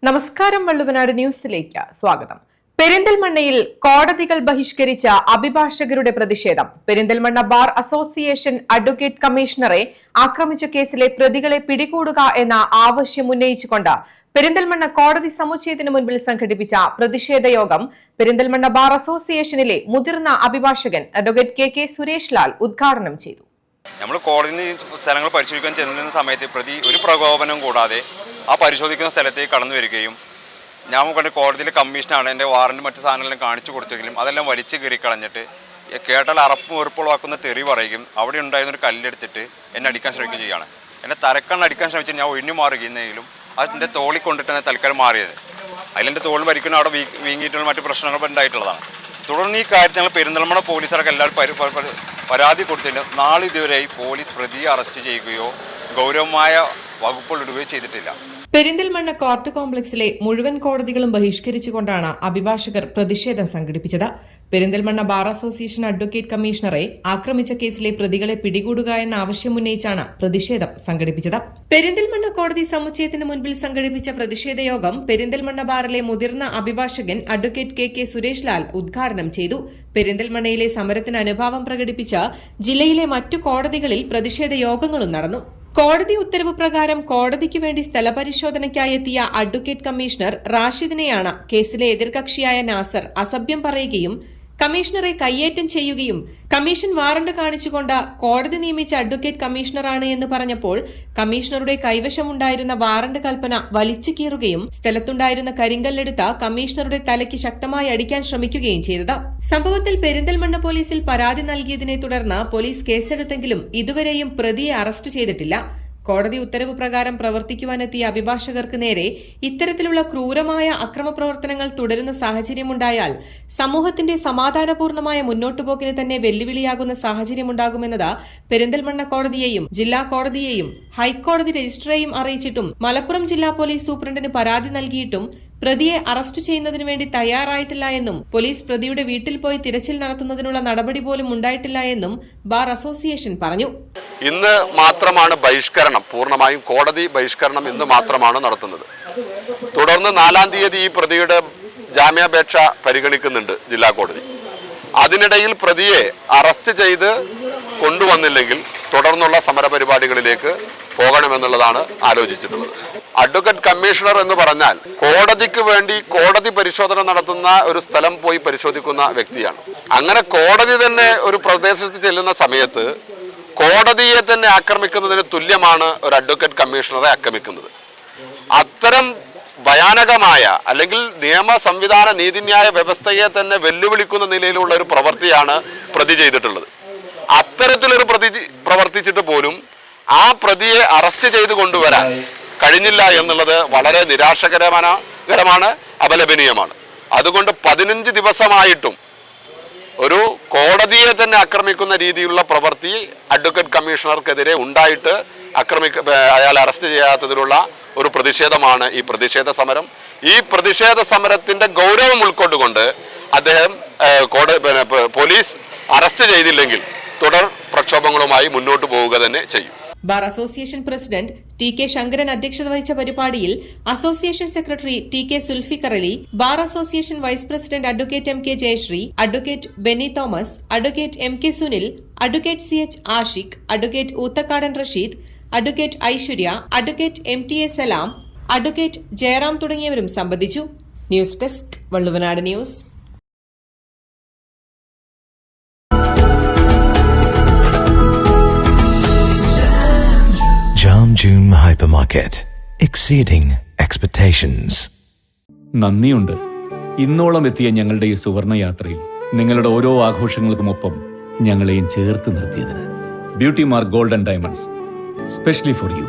നമസ്കാരം. വള്ളുവനാട് ന്യൂസിലേക്ക് സ്വാഗതം. പെരിന്തൽമണ്ണയിൽ കോടതികൾ ബഹിഷ്കരിച്ച അഭിഭാഷകരുടെ പ്രതിഷേധം. പെരിന്തൽമണ്ണ ബാർ അസോസിയേഷൻ അഡ്വക്കേറ്റ് കമ്മീഷണറെ ആക്രമിച്ച കേസിലെ പ്രതികളെ പിടികൂടുക എന്ന ആവശ്യം ഉന്നയിച്ചുകൊണ്ട് പെരിന്തൽമണ്ണ കോടതി സമുച്ചയത്തിന് മുൻപിൽ സംഘടിപ്പിച്ച പ്രതിഷേധ യോഗം പെരിന്തൽമണ്ണ ബാർ അസോസിയേഷനിലെ മുതിർന്ന അഭിഭാഷകൻ അഡ്വക്കേറ്റ് കെ സുരേഷ് ലാൽ ഉദ്ഘാടനം ചെയ്തു. നമ്മൾ കോടതി സ്ഥലങ്ങൾ പരിശോധിക്കാൻ ചെല്ലുന്ന സമയത്ത് പ്രതി ഒരു പ്രകോപനം കൂടാതെ ആ പരിശോധിക്കുന്ന സ്ഥലത്തേക്ക് കടന്നു വരികയും ഞാൻ കൊണ്ട് കോടതിയിലെ കമ്മീഷനാണ് എൻ്റെ വാറൻറ്റ് മറ്റ് സാധനങ്ങളെല്ലാം കാണിച്ചു കൊടുത്തെങ്കിലും അതെല്ലാം വലിച്ചു കയറി കളഞ്ഞിട്ട് കേട്ടാൽ അറപ്പും വെറുപ്പുളവാക്കുന്ന തെറി പറയുകയും അവിടെ ഉണ്ടായിരുന്നൊരു കല്ലെടുത്തിട്ട് എന്നെ അടിക്കാൻ ശ്രമിക്കുകയും ചെയ്യുകയാണ്. എന്നെ തലക്കണ്ണ് അടിക്കാൻ ശ്രമിച്ചിട്ട് ഞാൻ ഒഴിഞ്ഞു മാറുകയെന്നെങ്കിലും അതിൻ്റെ തോളിൽ കൊണ്ടിട്ടാണ് തൽക്കാലം മാറിയത്. അതിലെൻ്റെ തോളിൽ വരിക്കുന്ന അവിടെ വീങ്ങിയിട്ടുള്ള മറ്റു പ്രശ്നങ്ങൾ ഉണ്ടായിട്ടുള്ളതാണ്. തുടർന്ന് ഈ കാര്യത്തിൽ ഞങ്ങൾ പെരിന്തൽമണ്ണ പോലീസടക്കം എല്ലാവരും പരാതി കൊടുത്തില്ല. നാളെ ഇതുവരെയായി പോലീസ് പ്രതിയെ അറസ്റ്റ് ചെയ്യുകയോ ഗൗരവമായ വകുപ്പുകൾ ഇടുകയോ ചെയ്തിട്ടില്ല. പെരിന്തൽമണ്ണ കോർട്ട് കോംപ്ലക്സിലെ മുഴുവൻ കോടതികളും ബഹിഷ്കരിച്ചുകൊണ്ടാണ് അഭിഭാഷകർ പ്രതിഷേധം സംഘടിപ്പിച്ചത്. പെരിന്തൽമണ്ണ ബാർ അസോസിയേഷൻ അഡ്വക്കേറ്റ് കമ്മീഷണറെ ആക്രമിച്ച കേസിലെ പ്രതികളെ പിടികൂടുക എന്ന ആവശ്യം ഉന്നയിച്ചാണ് പ്രതിഷേധം സംഘടിപ്പിച്ചത്. പെരിന്തൽമണ്ണ കോടതി സമുച്ചയത്തിന് മുൻപിൽ സംഘടിപ്പിച്ച പ്രതിഷേധ യോഗം പെരിന്തൽമണ്ണ ബാറിലെ മുതിർന്ന അഭിഭാഷകൻ അഡ്വക്കേറ്റ് കെ സുരേഷ് ലാൽ ഉദ്ഘാടനം ചെയ്തു. പെരിന്തൽമണ്ണയിലെ സമരത്തിന് അനുഭാവം പ്രകടിപ്പിച്ച ജില്ലയിലെ മറ്റു കോടതികളിൽ പ്രതിഷേധ യോഗങ്ങളും നടന്നു. കോടതി ഉത്തരവ് പ്രകാരം കോടതിക്ക് വേണ്ടി സ്ഥലപരിശോധനയ്ക്കായി എത്തിയ അഡ്വക്കേറ്റ് കമ്മീഷണർ റാഷിദിനെയാണ് കേസിലെ എതിർകക്ഷിയായ നാസർ അസഭ്യം പറയുകയും കമ്മീഷണറെ കയ്യേറ്റം ചെയ്യുകയും കമ്മീഷൻ വാറണ്ട് കാണിച്ചുകൊണ്ട് കോടതി നിയമിച്ച അഡ്വക്കേറ്റ് കമ്മീഷണറാണ് എന്ന് പറഞ്ഞപ്പോൾ കമ്മീഷണറുടെ കൈവശമുണ്ടായിരുന്ന വാറണ്ട് കൽപ്പന വലിച്ചു കീറുകയും സ്ഥലത്തുണ്ടായിരുന്ന കരിങ്കല്ലെടുത്ത കമ്മീഷണറുടെ തലയ്ക്ക് ശക്തമായി അടിക്കാൻ ശ്രമിക്കുകയും ചെയ്തത്. സംഭവത്തിൽ പെരിന്തൽമണ്ണ പോലീസിൽ പരാതി നൽകിയതിനെ തുടർന്ന് പോലീസ് കേസെടുത്തെങ്കിലും ഇതുവരെയും പ്രതിയെ അറസ്റ്റ് ചെയ്തിട്ടില്ല. കോടതി ഉത്തരവ് പ്രകാരം പ്രവർത്തിക്കുവാനെത്തിയ അഭിഭാഷകർക്ക് നേരെ ഇത്തരത്തിലുള്ള ക്രൂരമായ അക്രമ പ്രവർത്തനങ്ങൾ തുടരുന്ന സാഹചര്യമുണ്ടായാൽ സമൂഹത്തിന്റെ സമാധാനപൂർണമായ മുന്നോട്ടുപോക്കിന് തന്നെ വെല്ലുവിളിയാകുന്ന സാഹചര്യമുണ്ടാകുമെന്നത് പെരിന്തൽമണ്ണ കോടതിയെയും ജില്ലാ കോടതിയെയും ഹൈക്കോടതി രജിസ്ട്രറെയും അറിയിച്ചിട്ടും മലപ്പുറം ജില്ലാ പോലീസ് സൂപ്രണ്ടിന് പരാതി നൽകിയിട്ടും പ്രതിയെ അറസ്റ്റ് ചെയ്യുന്നതിനു വേണ്ടി തയ്യാറായിട്ടില്ല എന്നും പോലീസ് പ്രതിയുടെ വീട്ടിൽ പോയി തിരച്ചിൽ നടത്തുന്നതിനുള്ള നടപടി പോലും ഉണ്ടായിട്ടില്ല എന്നും ബാർ അസോസിയേഷൻ പറഞ്ഞു. ഇന്ന് മാത്രമാണ് ബഹിഷ്കരണം, പൂർണ്ണമായും കോടതി ബഹിഷ്കരണം ഇന്ന് മാത്രമാണ് നടത്തുന്നത്. തുടർന്ന് 4-ാം തീയതി ഈ പ്രതിയുടെ ജാമ്യാപേക്ഷ പരിഗണിക്കുന്നുണ്ട് ജില്ലാ കോടതി. അതിനിടയിൽ പ്രതിയെ അറസ്റ്റ് ചെയ്ത് കൊണ്ടുവന്നില്ലെങ്കിൽ തുടർന്നുള്ള സമരപരിപാടികളിലേക്ക് പോകണമെന്നുള്ളതാണ് ആലോചിച്ചിട്ടുള്ളത്. അഡ്വക്കേറ്റ് കമ്മീഷണർ എന്ന് പറഞ്ഞാൽ കോടതിക്ക് വേണ്ടി കോടതി പരിശോധന നടത്തുന്ന ഒരു സ്ഥലം പോയി പരിശോധിക്കുന്ന വ്യക്തിയാണ്. അങ്ങനെ കോടതി തന്നെ ഒരു പ്രദേശത്ത് ചെല്ലുന്ന സമയത്ത് കോടതിയെ തന്നെ ആക്രമിക്കുന്നതിന് തുല്യമാണ് ഒരു അഡ്വക്കേറ്റ് കമ്മീഷണറെ ആക്രമിക്കുന്നത്. അത്തരം ഭയാനകമായ അല്ലെങ്കിൽ നിയമ സംവിധാന നീതിന്യായ വ്യവസ്ഥയെ തന്നെ വെല്ലുവിളിക്കുന്ന നിലയിലുള്ള ഒരു പ്രവൃത്തിയാണ് പ്രതി ചെയ്തിട്ടുള്ളത്. അത്തരത്തിലൊരു പ്രതി പ്രവർത്തിച്ചിട്ട് പോലും ആ പ്രതിയെ അറസ്റ്റ് ചെയ്ത് കൊണ്ടുവരാൻ കഴിഞ്ഞില്ല എന്നുള്ളത് വളരെ നിരാശകരമാണ്, അപലപനീയമാണ്. അതുകൊണ്ട് 15 ദിവസമായിട്ടും ഒരു കോടതിയെ തന്നെ ആക്രമിക്കുന്ന രീതിയിലുള്ള പ്രവൃത്തി അഡ്വക്കേറ്റ് കമ്മീഷണർക്കെതിരെ ഉണ്ടായിട്ട് അയാൾ അറസ്റ്റ് ചെയ്യാത്തതിലുള്ള ഒരു പ്രതിഷേധമാണ് ഈ പ്രതിഷേധ സമരം. ഈ പ്രതിഷേധ സമരത്തിന്റെ ഗൗരവം ഉൾക്കൊണ്ടുകൊണ്ട് അദ്ദേഹം പോലീസ് അറസ്റ്റ് ചെയ്തില്ലെങ്കിൽ തുടർ പ്രക്ഷോഭങ്ങളുമായി മുന്നോട്ട് പോവുക തന്നെ ചെയ്യും. Bar association president T K Sankaran അധ്യക്ഷത വഹിച്ച പരിപാടിയിൽ association secretary T K Zulfikar Ali, bar association vice president advocate M K Jayasree, advocate Benny Thomas, advocate M K Sunil, advocate C H Ashiq, advocate Oothakkadan Rasheed, advocate Aishwarya, advocate M T A Salam, advocate Jayaram തുടങ്ങിയവരും സംബന്ധിച്ചു. News desk Valluvanad news. June Hypermarket, exceeding expectations. നന്ദിയുണ്ട് ഇന്നോളം എത്തിയ ഞങ്ങളുടെ ഈ സുവർണയാത്രയിൽ നിങ്ങളുടെ ഓരോ ആഘോഷങ്ങൾക്കുമൊപ്പം ഞങ്ങളെയും ചേർത്ത് നിർത്തിയതിന്. Beauty Mark Gold and Diamonds, specially for U.